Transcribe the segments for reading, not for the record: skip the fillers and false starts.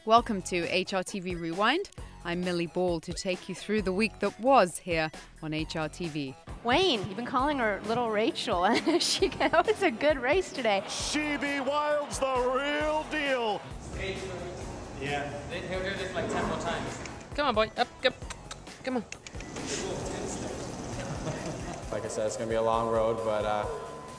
Welcome to HRTV Rewind. I'm Millie Ball to take you through the week that was here on HRTV. Wayne, you've been calling her Little Rachel, and that was a good race today. She Wild's the real deal. Yeah. He'll do this like 10 more times. Come on, boy. Up. Come on. Like I said, it's going to be a long road, but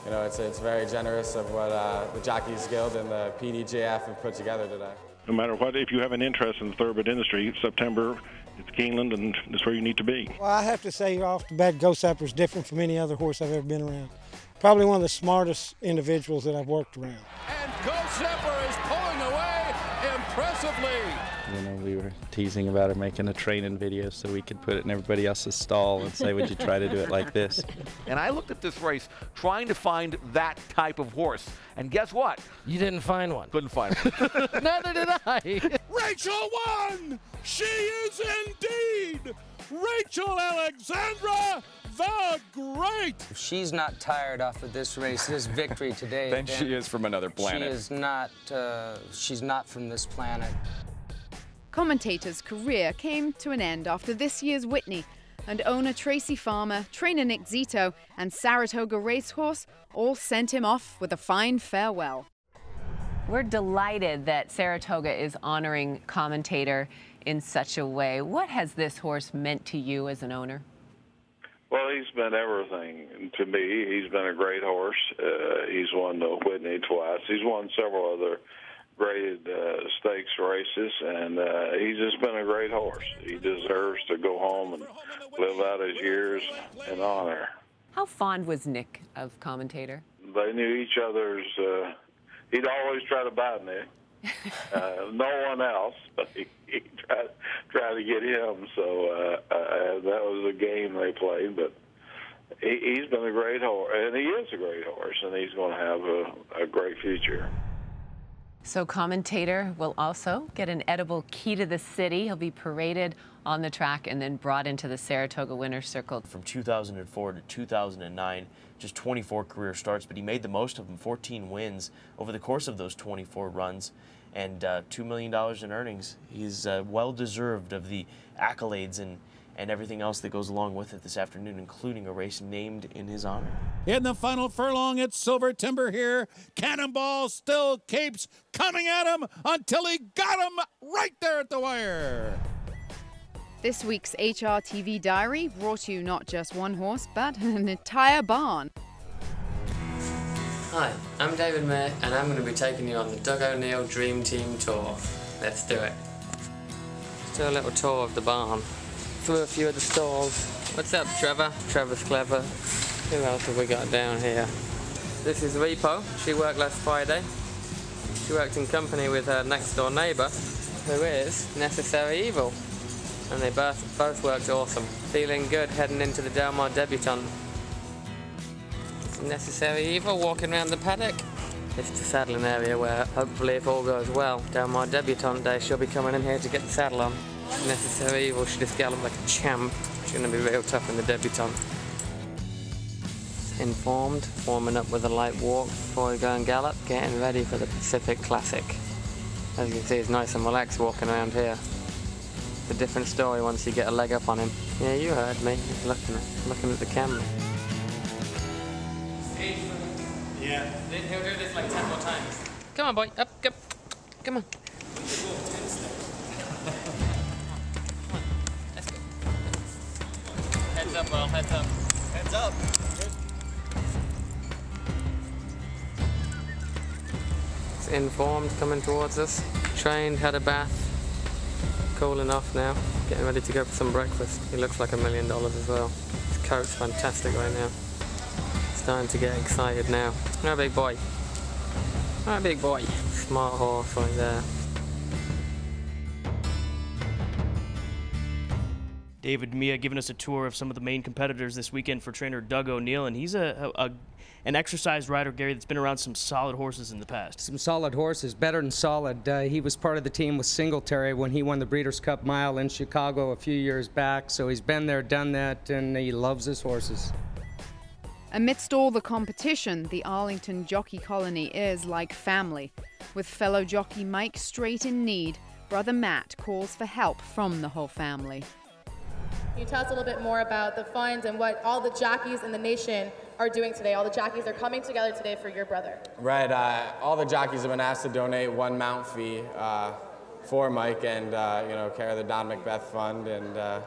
you know, it's very generous of what the Jockeys Guild and the PDJF have put together today. No matter what, if you have an interest in the thoroughbred industry, September, it's Keeneland, and it's where you need to be. Well, I have to say off the bat, Ghost Sapper is different from any other horse I've ever been around. Probably one of the smartest individuals that I've worked around. And Ghost Sapper is pulling away impressively. You know, we were teasing about it, making a training video so we could put it in everybody else's stall and say, would you try to do it like this? And I looked at this race trying to find that type of horse. And guess what? You didn't find one. Couldn't find one. Neither did I. Rachel won! She is indeed Rachel Alexandra the Great! If she's not tired off of this race, this victory today, then she is from another planet. She is not, she's not from this planet. Commentator's career came to an end after this year's Whitney, and owner Tracy Farmer, trainer Nick Zito, and Saratoga Racehorse all sent him off with a fine farewell. We're delighted that Saratoga is honoring Commentator in such a way. What has this horse meant to you as an owner? Well, he's been everything to me. He's been a great horse. He's won the Whitney twice. He's won several other graded stakes races, and he's just been a great horse. He deserves to go home and live out his years in honor. How fond was Nick of Commentator? They knew each other's. He'd always try to buy Nick. No one else, but he tried to get him. So that was a game they played. But he's been a great horse, and he is a great horse, and he's going to have a great future. So Commentator will also get an edible key to the city. He'll be paraded on the track and then brought into the Saratoga Winner's Circle. From 2004 to 2009, just 24 career starts, but he made the most of them, 14 wins over the course of those 24 runs, and $2 million in earnings. He's well-deserved of the accolades and everything else that goes along with it this afternoon, including a race named in his honor. In the final furlong, it's Silver Timber here. Cannonball still keeps coming at him until he got him right there at the wire. This week's HRTV Diary brought you not just one horse, but an entire barn. Hi, I'm David Mayer, and I'm going to be taking you on the Doug O'Neill Dream Team Tour. Let's do it. Let's do a little tour of the barn. Through a few of the stalls. What's up, Trevor? Trevor's clever. Who else have we got down here? This is Repo. She worked last Friday. She worked in company with her next door neighbour, who is Necessary Evil. And they both worked awesome. Feeling good heading into the Del Mar Debutante. Necessary Evil walking around the paddock. It's the saddling area where, hopefully if all goes well, Del Mar Debutante Day, she'll be coming in here to get the saddle on. Necessary Evil, she just galloped like a champ. She's going to be real tough in the Debutante. Informed, warming up with a light walk before we go and gallop, getting ready for the Pacific Classic. As you can see, he's nice and relaxed walking around here. It's a different story once you get a leg up on him. Yeah, you heard me. He's looking at the camera. Yeah. He'll do this like 10 more times. Come on, boy. Up. Come on. Let's go. Heads up, Will. Heads up. Heads up. It's informed, coming towards us. Trained, had a bath. Cooling off now. Getting ready to go for some breakfast. He looks like $1 million as well. His coat's fantastic right now. Starting to get excited now. All right, big boy. All right, big boy. Smart horse right there. David Mia giving us a tour of some of the main competitors this weekend for trainer Doug O'Neill, and he's an exercise rider, Gary, that's been around some solid horses in the past. Some solid horses, better than solid. He was part of the team with Singletary when he won the Breeders' Cup Mile in Chicago a few years back, so he's been there, done that, and he loves his horses. Amidst all the competition, the Arlington jockey colony is like family, with fellow jockey Mike Straight in need, brother Matt calls for help from the whole family. Can you tell us a little bit more about the fund and what all the jockeys in the nation are doing today? All the jockeys are coming together today for your brother. Right. All the jockeys have been asked to donate one mount fee for Mike and you know, carry the Don Macbeth Fund, and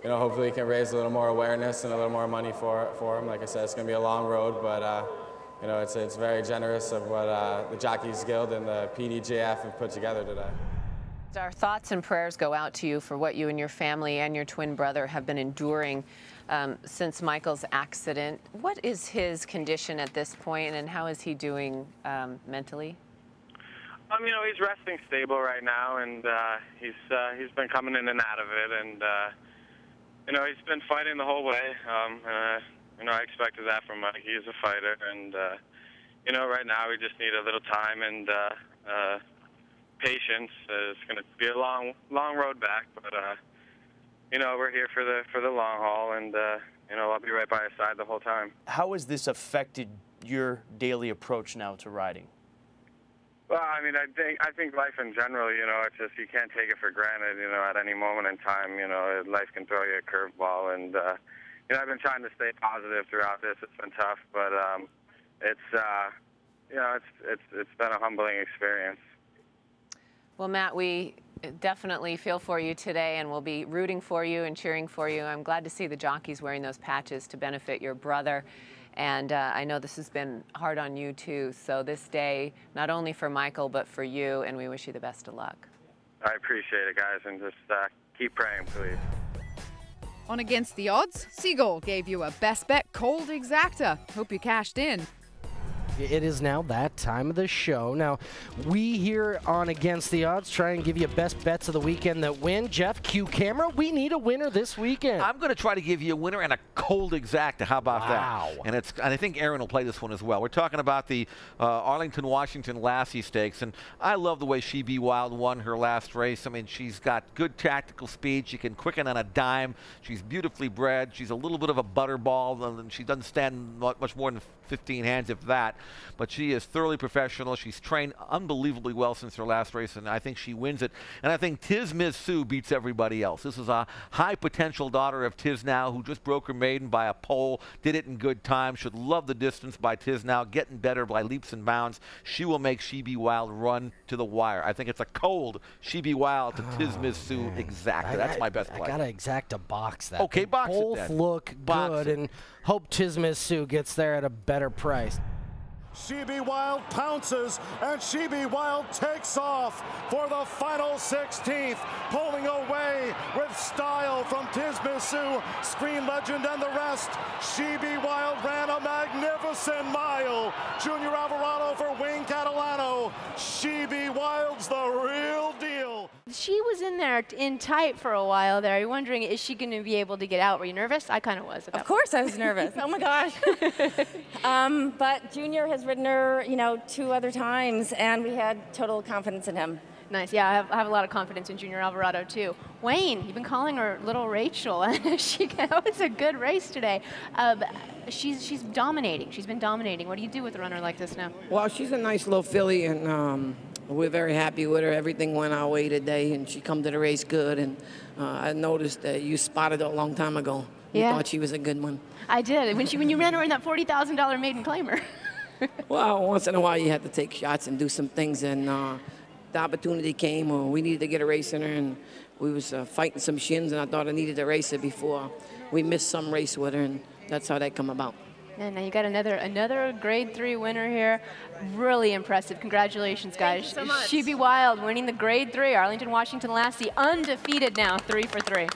you know, hopefully he can raise a little more awareness and a little more money for him. Like I said, it's going to be a long road, but you know, it's very generous of what the Jockeys Guild and the PDJF have put together today. Our thoughts and prayers go out to you for what you and your family and your twin brother have been enduring since Michael's accident. What is his condition at this point, and how is he doing mentally? You know, he's resting stable right now, and he's been coming in and out of it, and you know, he's been fighting the whole way. You know, I expected that from Mike. He is a fighter, and you know, right now we just need a little time and patience. It's going to be a long road back, but you know, we're here for the long haul, and you know, I'll be right by his side the whole time. How has this affected your daily approach now to riding? Well, I mean, I think life in general, you know, it's just you can't take it for granted. You know, at any moment in time, you know, life can throw you a curveball, and you know, I've been trying to stay positive throughout this. It's been tough, but it's you know, it's been a humbling experience. Well, Matt, we definitely feel for you today, and we'll be rooting for you and cheering for you. I'm glad to see the jockeys wearing those patches to benefit your brother. And I know this has been hard on you, too. So this day, not only for Michael, but for you, and we wish you the best of luck. I appreciate it, guys, and just keep praying, please. On Against the Odds, Seagull gave you a best bet cold exacta. Hope you cashed in. It is now that time of the show. Now, we here on Against the Odds try and give you best bets of the weekend that win. Jeff, cue camera. We need a winner this weekend. I'm going to try to give you a winner and a cold exacta. How about that? And I think Aaron will play this one as well. We're talking about the Arlington, Washington Lassie Stakes, and I love the way She Be Wild won her last race. I mean, she's got good tactical speed. She can quicken on a dime. She's beautifully bred. She's a little bit of a butterball, and she doesn't stand much more than 15 hands, if that. But she is thoroughly professional. She's trained unbelievably well since her last race, and I think she wins it. And I think Tiz Miz Sue beats everybody else. This is a high potential daughter of Tiz Now, who just broke her maiden by a pole, did it in good time. Should love the distance by Tiz Now, getting better by leaps and bounds. She will make She Be Wild run to the wire. I think it's a cold She Be Wild to Tiz Miz Sue exacta. That's my best play. I gotta exact a box that. Okay, box it both then. look good, and hope Tiz Miz Sue gets there at a better price. She Be Wild pounces, and She Be Wild takes off for the final 16th, pulling away with style from Tiz Miz Sue, Screen Legend, and the rest. She Be Wild ran a magnificent mile. Junior Alvarado for Wayne Catalano. She Be Wild's the real deal. She was in there in tight for a while there. You're wondering, is she going to be able to get out? Were you nervous? I kind of was. Of course I was nervous. Oh my gosh. But Junior has ridden her, you know, 2 other times, and we had total confidence in him. Nice. Yeah, I have a lot of confidence in Junior Alvarado, too. Wayne, you've been calling her Little Rachel. That was a good race today. She's dominating. She's been dominating. What do you do with a runner like this now? Well, she's a nice little filly, and we're very happy with her. Everything went our way today, and she come to the race good. And I noticed that you spotted her a long time ago. You thought she was a good one. I did. When you ran her in that $40,000 maiden claimer. Well, once in a while you have to take shots and do some things, and the opportunity came, or we needed to get a race in her, and we was fighting some shins, and I thought I needed to race her before we missed some race with her, and that's how that come about. And now you got another Grade 3 winner here. Really impressive. Congratulations, guys. Thank you so much. She Be Wild winning the Grade 3. Arlington, Washington Lassie undefeated now, 3 for 3.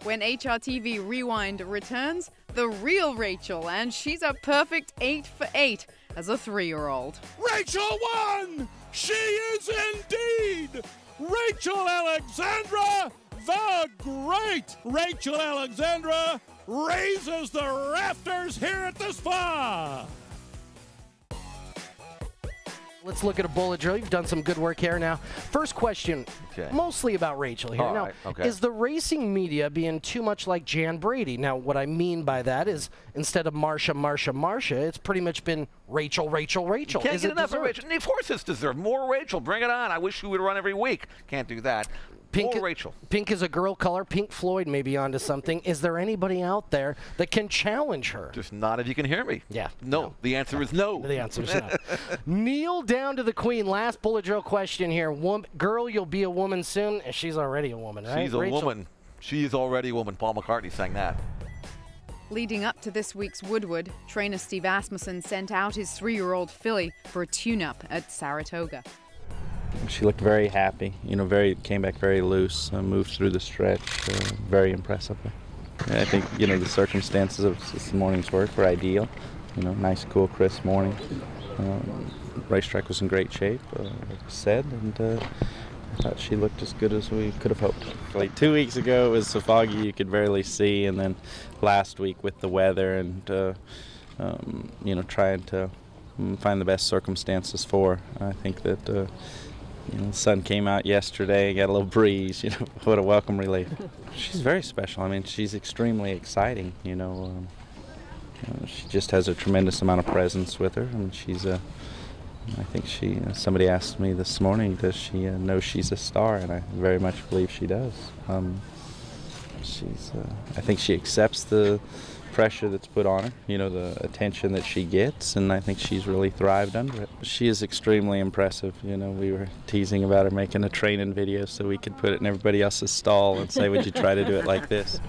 When HRTV Rewind returns, the real Rachel, and she's a perfect 8 for 8 as a 3-year-old. Rachel won! She is indeed Rachel Alexandra, the great Rachel Alexandra, raises the rafters here at the spa. Let's look at a bullet drill. You've done some good work here now. First question, mostly about Rachel here. Now, is the racing media being too much like Jan Brady? Now, what I mean by that is instead of Marsha, it's pretty much been Rachel, Rachel, Rachel. Can't Is get it enough of deserved? Rachel. And of course it's deserved. More Rachel. Bring it on. I wish we would run every week. Can't do that. More Rachel. Pink is a girl color. Pink Floyd may be onto something. Is there anybody out there that can challenge her? Just not if you can hear me. Yeah. No. The answer is no. The answer is no. Kneel down to the queen. Last bullet drill question here. Girl, you'll be a woman soon. And she's already a woman, right? She's a Rachel? woman. She is already a woman. Paul McCartney sang that. Leading up to this week's Woodward, trainer Steve Asmussen sent out his 3-year-old filly for a tune-up at Saratoga. She looked very happy, came back very loose, moved through the stretch very impressively. And I think, the circumstances of this morning's work were ideal. Nice, cool, crisp morning. Racetrack was in great shape, like I said, and I thought she looked as good as we could have hoped. Like 2 weeks ago, it was so foggy you could barely see, and then last week with the weather and, trying to find the best circumstances for. I think that, the sun came out yesterday, got a little breeze, what a welcome relief. She's very special. I mean, she's extremely exciting, she just has a tremendous amount of presence with her, and she's a I think somebody asked me this morning, does she know she's a star? And I very much believe she does. I think she accepts the pressure that's put on her, the attention that she gets, and I think she's really thrived under it. She is extremely impressive. We were teasing about her making a training video so we could put it in everybody else's stall and say, would you try to do it like this?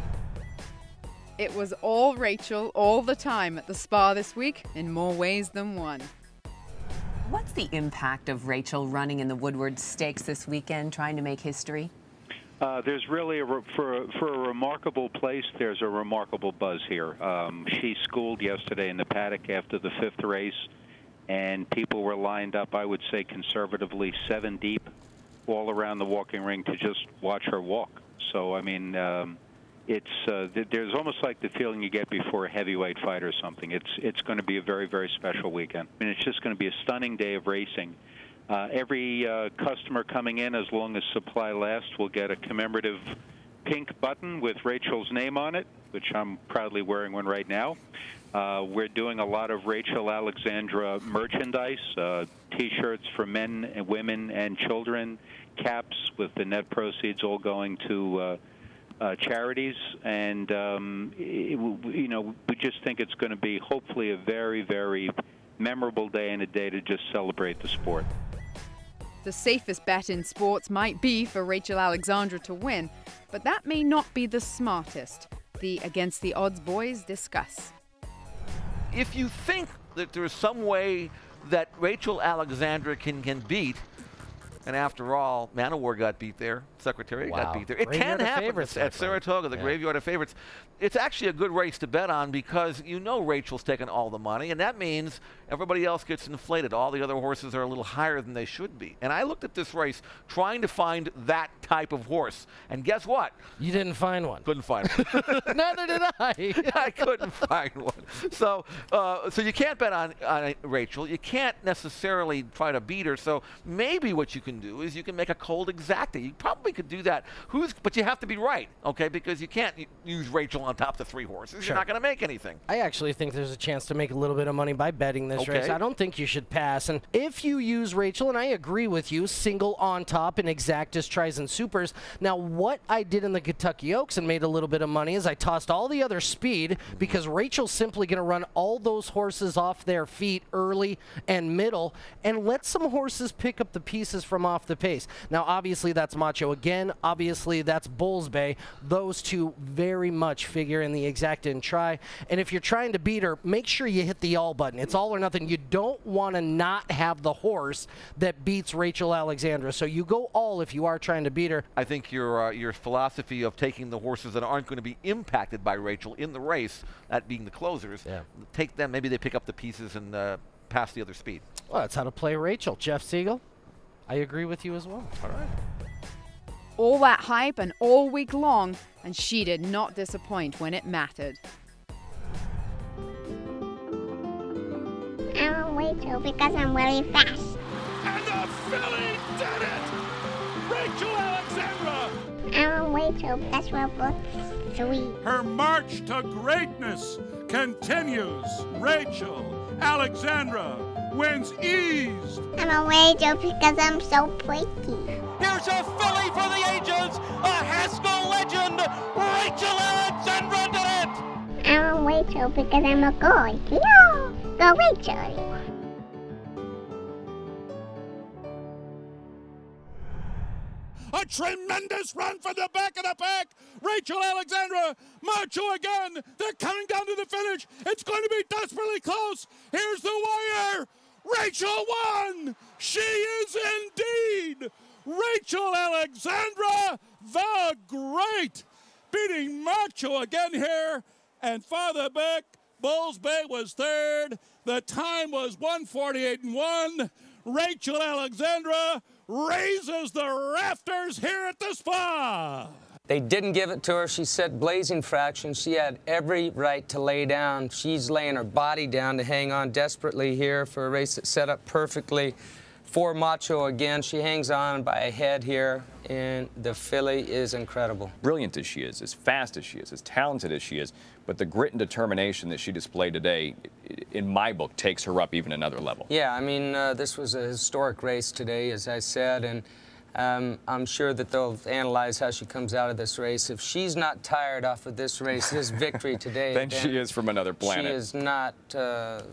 It was all Rachel all the time at the Spa this week in more ways than one. What's the impact of Rachel running in the Woodward Stakes this weekend, trying to make history? There's really, for a remarkable place, there's a remarkable buzz here. She schooled yesterday in the paddock after the 5th race, and people were lined up, I would say conservatively, 7 deep all around the walking ring to just watch her walk. So, I mean, there's almost like the feeling you get before a heavyweight fight or something. It's going to be a very, very special weekend. I mean, it's just going to be a stunning day of racing. Every customer coming in, as long as supply lasts, will get a commemorative pink button with Rachel's name on it, which I'm proudly wearing one right now. We're doing a lot of Rachel Alexandra merchandise, T-shirts for men and women and children, caps with the net proceeds all going to charities, and we just think it's going to be hopefully a very, very memorable day and a day to just celebrate the sport. The safest bet in sports might be for Rachel Alexandra to win, but that may not be the smartest. The Against the Odds boys discuss. If you think that there's some way that Rachel Alexandra can beat, and after all, Manowar got beat there, Secretariat got beat there. It can happen at Saratoga, the Graveyard of Favorites. It's actually a good race to bet on because Rachel's taking all the money, and that means everybody else gets inflated. All the other horses are a little higher than they should be. And I looked at this race trying to find that type of horse, and guess what? You didn't find one. Couldn't find one. Neither did I. I couldn't find one. So you can't bet on Rachel. You can't necessarily try to beat her. So maybe what you can do is you can make a cold exacta. You probably could do that. But you have to be right, okay? Because you can't use Rachel on top of the 3 horses. Sure. You're not going to make anything. I actually think there's a chance to make a little bit of money by betting this race. I don't think you should pass. And if you use Rachel, and I agree with you, single on top in exactas, tries, and supers. Now, what I did in the Kentucky Oaks and made a little bit of money is I tossed all the other speed because Rachel's simply going to run all those horses off their feet early and middle and let some horses pick up the pieces from off the pace. Now, obviously, that's Macho again. Obviously, that's Bulls Bay. Those two very much figure in the exacta and try. And if you're trying to beat her, make sure you hit the all button. It's all or nothing. You don't want to not have the horse that beats Rachel Alexandra. So you go all if you are trying to beat her. I think your philosophy of taking the horses that aren't going to be impacted by Rachel in the race, that being the closers, take them. Maybe they pick up the pieces and pass the other speed. Well, that's how to play Rachel. Jeff Siegel, I agree with you as well. All right. All that hype and all week long, and she did not disappoint when it mattered. I want Rachel because I'm really fast. And the filly did it! Rachel Alexandra! I want Rachel because we're both sweet. Her march to greatness continues. Rachel Alexandra wins eased. I'm a Rachel because I'm so pretty. Here's a filly for the ages, a Haskell legend, Rachel Alexandra did it! I'm a Rachel because I'm a girl. Yeah, go Rachel. A tremendous run from the back of the pack. Rachel Alexandra, Macho again. They're coming down to the finish. It's going to be desperately close. Here's the wire. Rachel won. She is indeed Rachel Alexandra the Great, beating Macho again here. And farther back, Bulls Bay was third. The time was 1:48.1. Rachel Alexandra raises the rafters here at the Spa. They didn't give it to her. She set blazing fractions. She had every right to lay down. She's laying her body down to hang on desperately here for a race that's set up perfectly for Macho again. She hangs on by a head here, and the filly is incredible. Brilliant as she is, as fast as she is, as talented as she is, but the grit and determination that she displayed today, in my book, takes her up even another level. Yeah, I mean, this was a historic race today, as I said, and I'm sure that they'll analyze how she comes out of this race. If she's not tired off of this race, this victory today, then she is from another planet. She is not.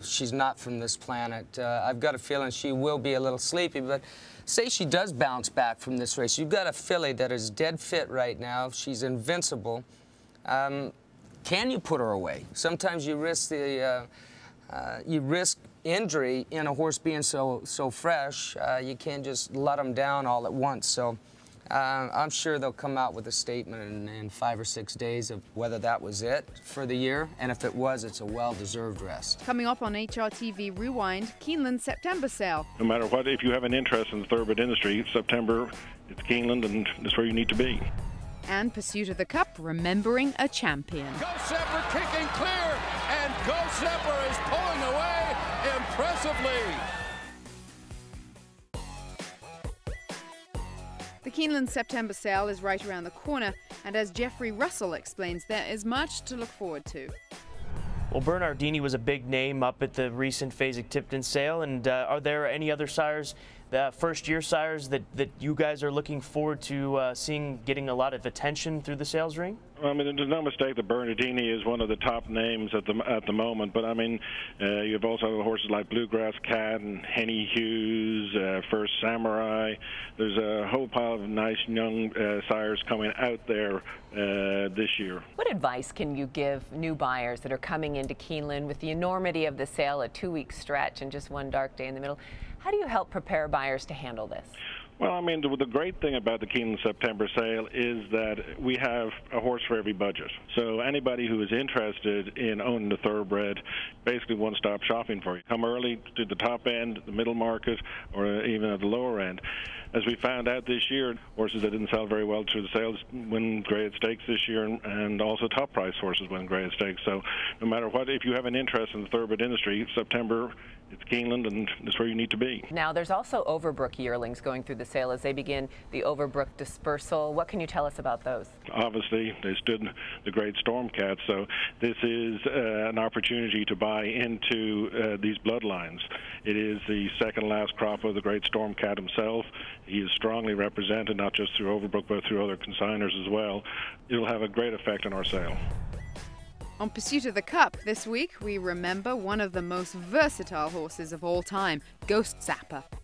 She's not from this planet. I've got a feeling she will be a little sleepy, but say she does bounce back from this race. You've got a filly that is dead fit right now. She's invincible. Can you put her away? Sometimes you risk the injury in a horse being so fresh. You can't just let them down all at once. So I'm sure they'll come out with a statement in 5 or 6 days of whether that was it for the year, and if it was, it's a well-deserved rest. Coming up on HRTV Rewind, Keeneland's September sale. No matter what, if you have an interest in the thoroughbred industry, September, it's Keeneland, and that's where you need to be. And Pursuit of the Cup, remembering a champion. Go Sepper kicking clear, and Go Sepper is pulling away impressively. The Keeneland September sale is right around the corner, and as Jeffrey Russell explains, there is much to look forward to. Well, Bernardini was a big name up at the recent Fasig-Tipton sale, and are there any other sires, first-year sires, that you guys are looking forward to seeing getting a lot of attention through the sales ring? I mean, there's no mistake that Bernardini is one of the top names at the moment. But I mean, you've also horses like Bluegrass Cat and Henny Hughes, First Samurai. There's a whole pile of nice young sires coming out there this year. What advice can you give new buyers that are coming into Keeneland with the enormity of the sale, a 2-week stretch, and just one dark day in the middle? How do you help prepare buyers to handle this? Well, I mean, the great thing about the Keeneland September sale is that we have a horse for every budget. So anybody who is interested in owning the thoroughbred, basically one-stop shopping for you. Come early to the top end, the middle market, or even at the lower end. As we found out this year, horses that didn't sell very well through the sales win graded stakes this year, and also top price horses win graded stakes. So no matter what, if you have an interest in the thoroughbred industry, September, it's Keeneland, and that's where you need to be. Now, there's also Overbrook yearlings going through the sale as they begin the Overbrook dispersal. What can you tell us about those? Obviously, they stood the great Stormcat, so this is an opportunity to buy into these bloodlines. It is the second last crop of the great Stormcat himself. He is strongly represented, not just through Overbrook, but through other consigners as well. It'll have a great effect on our sale. On Pursuit of the Cup this week, we remember one of the most versatile horses of all time, Ghost Zapper. Ghost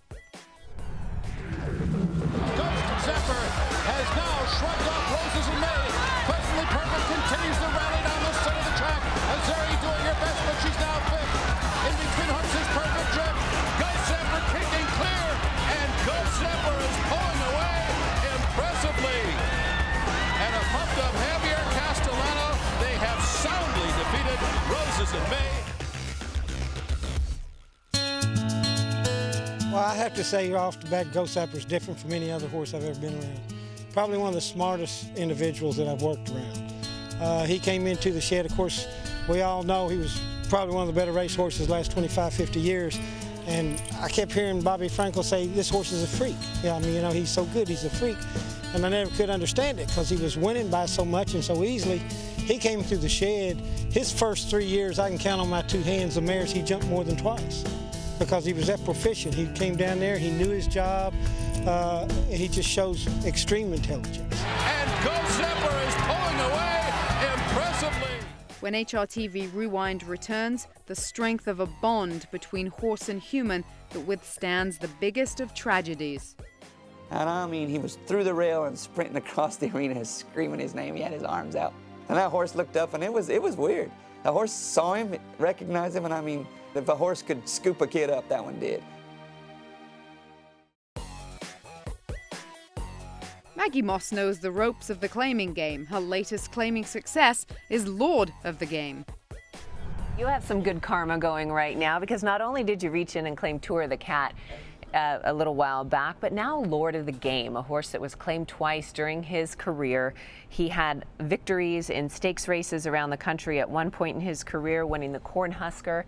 Zapper has now shrugged off Roses in May. Perfectly Perfect continues the rally down the center of the track. Azeri doing her best, but she's now fifth. In between horses, Perfect Trip. Ghost Zapper kicking clear, and Ghost Zapper is pulling away impressively. And a pumped up Javier Castellano, they have soundly defeated Roses in May. Well, I have to say off the bat, Ghost Zapper is different from any other horse I've ever been around. Probably one of the smartest individuals that I've worked around. He came into the shed, of course, we all know he was probably one of the better race horses the last 25, 50 years. And I kept hearing Bobby Frankel say, this horse is a freak. Yeah, I mean, you know, he's so good, he's a freak. And I never could understand it because he was winning by so much and so easily. He came through the shed. His first 3 years, I can count on my two hands the mares he jumped more than twice because he was that proficient. He came down there, he knew his job. He just shows extreme intelligence. And Gosepper is pulling away impressively. When HRTV Rewind returns, the strength of a bond between horse and human that withstands the biggest of tragedies. And I mean, he was through the rail and sprinting across the arena, screaming his name. He had his arms out. And that horse looked up, and it was weird. The horse saw him, recognized him, and I mean, if a horse could scoop a kid up, that one did. Maggie Moss knows the ropes of the claiming game. Her latest claiming success is Lord of the Game. You have some good karma going right now because not only did you reach in and claim Tour of the Cat a little while back, but now Lord of the Game, a horse that was claimed twice during his career. He had victories in stakes races around the country at one point in his career, winning the Cornhusker,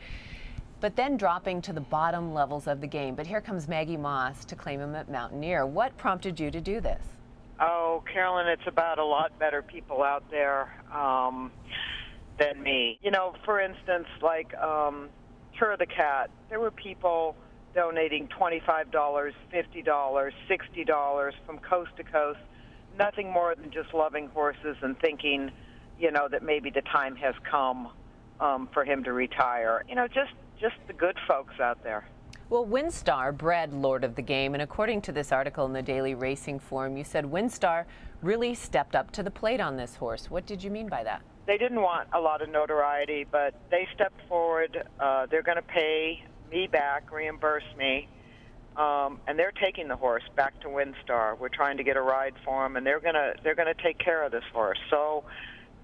but then dropping to the bottom levels of the game. But here comes Maggie Moss to claim him at Mountaineer. What prompted you to do this? Oh, Carolyn, it's about a lot better people out there than me. You know, for instance, like Tour of the Cat, there were people donating $25, $50, $60 from coast to coast, nothing more than just loving horses and thinking, you know, that maybe the time has come for him to retire. You know, just the good folks out there. Well, Windstar bred Lord of the Game, and according to this article in the Daily Racing Forum, you said Windstar really stepped up to the plate on this horse. What did you mean by that? They didn't want a lot of notoriety, but they stepped forward. They're going to pay me back, reimburse me, and they're taking the horse back to Windstar. We're trying to get a ride for him, and they're going to take care of this horse. So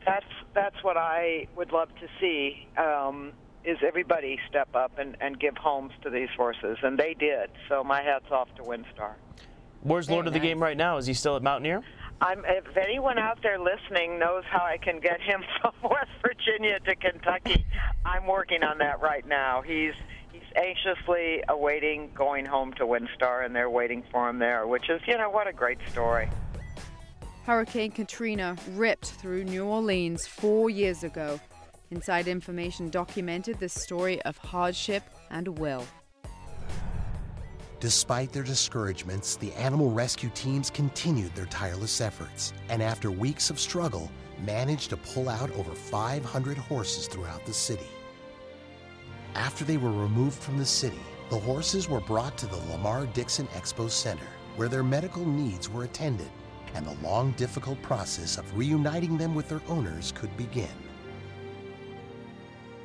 that's what I would love to see. Is everybody step up and give homes to these horses, and they did. So my hat's off to Windstar. Where's Lord of the Game right now? Is he still at Mountaineer? If anyone out there listening knows how I can get him from West Virginia to Kentucky, I'm working on that right now. He's anxiously awaiting going home to Windstar, and they're waiting for him there, which is, you know, what a great story. Hurricane Katrina ripped through New Orleans 4 years ago. Inside Information documented this story of hardship and will. Despite their discouragements, the animal rescue teams continued their tireless efforts, and after weeks of struggle, managed to pull out over 500 horses throughout the city. After they were removed from the city, the horses were brought to the Lamar Dixon Expo Center, where their medical needs were attended, and the long, difficult process of reuniting them with their owners could begin.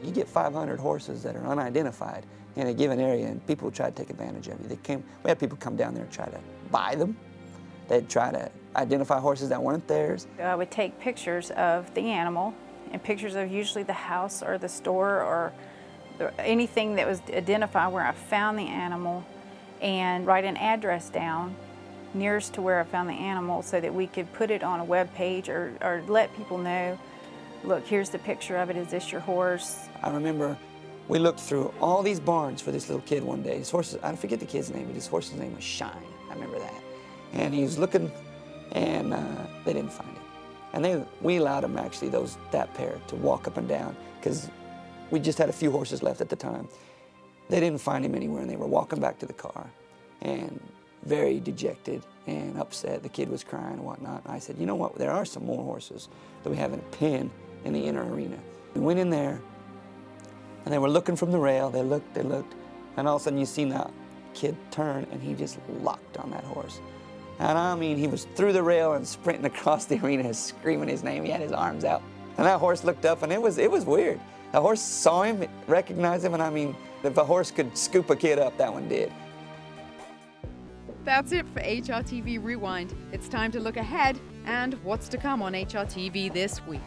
You get 500 horses that are unidentified in a given area, and people will try to take advantage of you. We had people come down there and try to buy them. They'd try to identify horses that weren't theirs. I would take pictures of the animal and pictures of usually the house or the store or anything that was identified where I found the animal, and write an address down nearest to where I found the animal so that we could put it on a web page or let people know, look, here's the picture of it. Is this your horse? I remember we looked through all these barns for this little kid one day. His horse, I forget the kid's name, but his horse's name was Shine. I remember that. And he was looking, and they didn't find him. And we allowed him, actually, that pair, to walk up and down, because we just had a few horses left at the time. They didn't find him anywhere, and they were walking back to the car, and very dejected and upset. The kid was crying and whatnot. And I said, you know what, there are some more horses that we have in a pen in the inner arena. We went in there, and they were looking from the rail. They looked, and all of a sudden you seen that kid turn, and he just locked on that horse. And I mean, he was through the rail and sprinting across the arena, screaming his name. He had his arms out. And that horse looked up, and it was weird. The horse saw him, recognized him, and I mean, if a horse could scoop a kid up, that one did. That's it for HRTV Rewind. It's time to look ahead and what's to come on HRTV this week.